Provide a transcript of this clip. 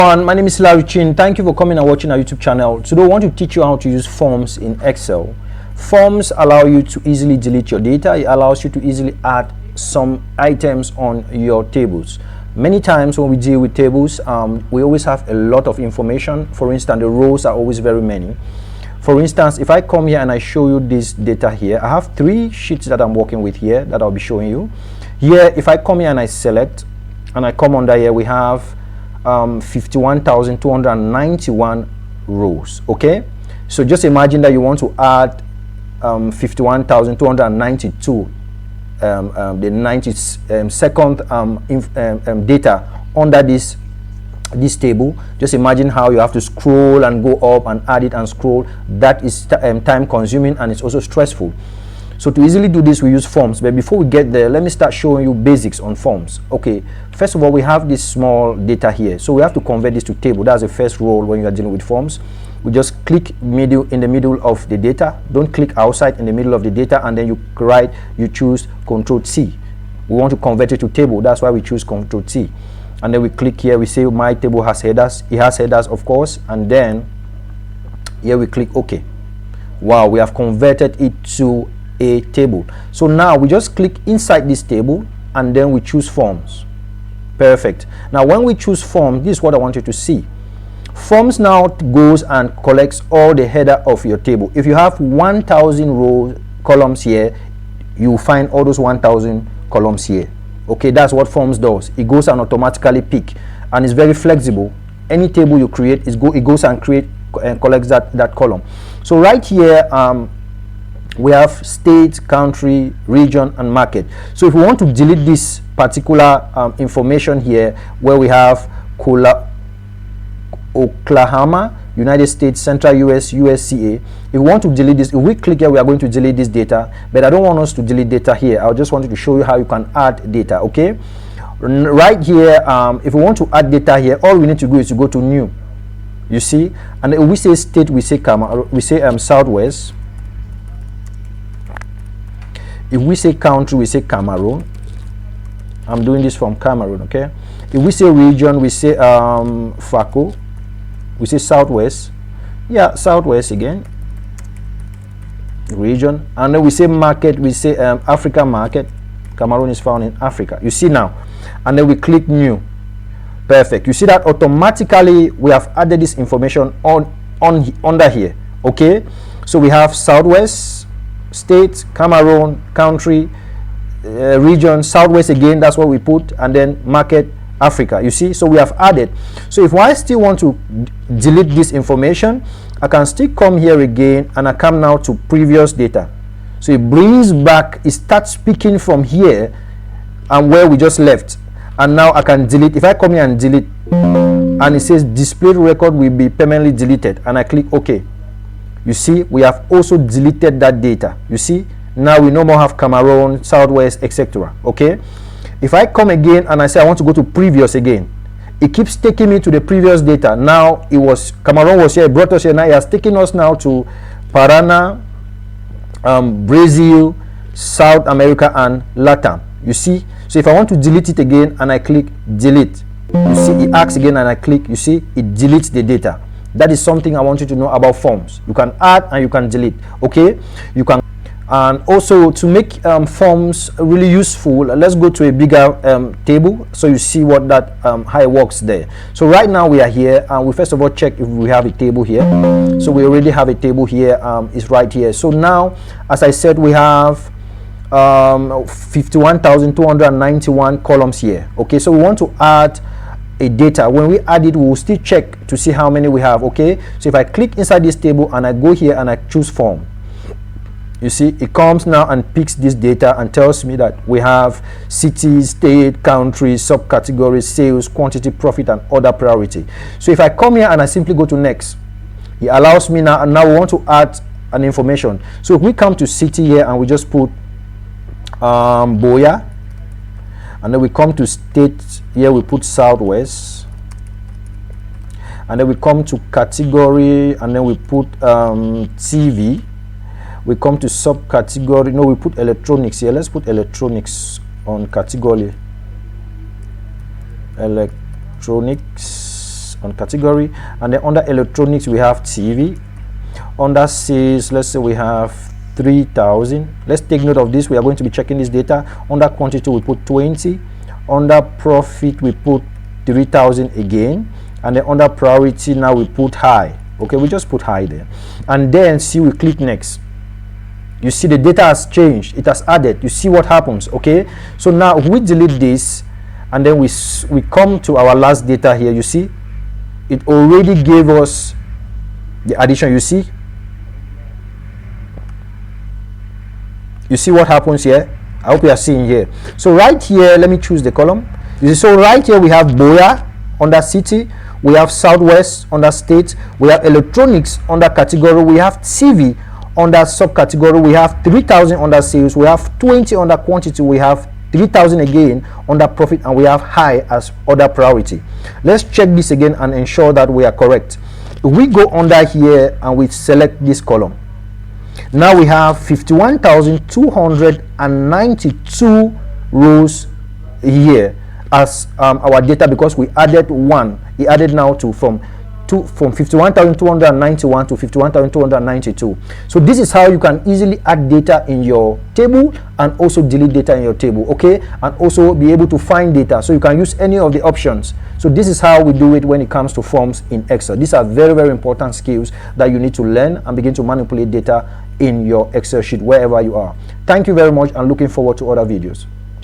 My name is Larry Chin. Thank you for coming and watching our YouTube channel. Today I want to teach you how to use forms in Excel. Forms allow you to easily delete your data. It allows you to easily add some items on your tables. Many times when we deal with tables, we always have a lot of information. For instance, the rows are always very many. For instance, if I come here and I show you this data here, I have 3 sheets that I'm working with here that I'll be showing you. Here, if I come here and I select and I come under here, we have 51,291 rows. Okay, so just imagine that you want to add 51,292 the 92nd data under this table. Just imagine how you have to scroll and go up and add it and scroll. That is time consuming and it's also stressful. So to easily do this, we use forms. But before we get there, let me start showing you basics on forms. Okay, first of all, we have this small data here, so we have to convert this to table. That's the first rule when you are dealing with forms. We just click in the middle of the data. Don't click outside in the middle of the data, and then you choose Ctrl+T. We want to convert it to table. That's why we choose Ctrl+T. And then we click here. We say my table has headers. It has headers, of course. And then here we click OK. Wow, we have converted it to a table. So now we just click inside this table and then we choose forms. Perfect. Now when we choose form, this is what I want you to see. Forms now goes and collects all the header of your table. If you have 1,000 columns here, you find all those 1,000 columns here. Okay, that's what forms does. It goes and automatically pick, and it's very flexible. Any table you create, it goes and collects that column. So right here, we have state, country, region, and market. So if we want to delete this particular information here, where we have Oklahoma, United States, Central US, USCA, if we want to delete this, if we click here, we are going to delete this data. But I don't want us to delete data here. I just wanted to show you how you can add data. Okay, right here, if we want to add data here, all we need to do is to go to new. You see, and if we say state, we say Southwest. If we say country, we say Cameroon. I'm doing this from Cameroon, okay? If we say region, we say FACO. We say Southwest. Yeah, Southwest again. Region. And then we say market, we say Africa market. Cameroon is found in Africa. You see now. And then we click new. Perfect. You see that automatically we have added this information under here. Okay? So we have Southwest, state, Cameroon, country, region, Southwest again, that's what we put, and then market, Africa. You see, so we have added. So if I still want to delete this information, I can still come here again and I come now to previous data. So it brings back, it starts speaking from here and where we just left, and now I can delete. If I come here and delete, and it says displayed record will be permanently deleted, and I click OK. You see, we have also deleted that data. You see, now we no more have Cameroon, Southwest, etc. Okay, if I come again and I say I want to go to previous again, it keeps taking me to the previous data. Now it was Cameroon was here, it brought us here. Now it has taken us now to Paraná, Brazil, South America, and Latam. You see, so if I want to delete it again and I click delete, you see it asks again and I click, you see it deletes the data. That is something I want you to know about forms. You can add and you can delete. Okay, you can. And also to make forms really useful, let's go to a bigger table so you see what that how it works there. So right now we are here and we first of all check if we have a table here. So we already have a table here. It's right here. So now, as I said, we have 51,291 columns here. Okay, so we want to add a data. When we add it, we will still check to see how many we have. Okay, so if I click inside this table and I go here and I choose form, you see it comes now and picks this data and tells me that we have city, state, country, subcategories, sales, quantity, profit, and other priority. So if I come here and I simply go to next, it allows me now, and now we want to add an information. So if we come to city here and we just put Boya, and then we come to state here, we put Southwest, and then we come to category and then we put TV. We come to subcategory, no, we put electronics here. Let's put electronics on category electronics, on category, and then under electronics we have TV. Under sales, let's say we have 3,000. Let's take note of this. We are going to be checking this data. Under quantity we put 20. Under profit we put 3,000 again, and then under priority now we put high. Okay, we just put high there, and then see, we click next. You see the data has changed, it has added. You see what happens. Okay, so now we delete this, and then we come to our last data here. You see it already gave us the addition. You see what happens here. I hope you are seeing here. So right here, let me choose the column. You see, so right here we have Boya under city, we have Southwest under state, we have electronics under category, we have TV under subcategory, we have 3,000 under sales, we have 20 under quantity, we have 3,000 again under profit, and we have high as other priority. Let's check this again and ensure that we are correct. If we go under here and we select this column, now we have 51,292 rows here as our data, because we added one. It added now to from 51,291 to 51,292. So this is how you can easily add data in your table and also delete data in your table. Okay, and also be able to find data, so you can use any of the options. So this is how we do it when it comes to forms in Excel. These are very, very important skills that you need to learn and begin to manipulate data in your Excel sheet wherever you are. Thank you very much, and looking forward to other videos.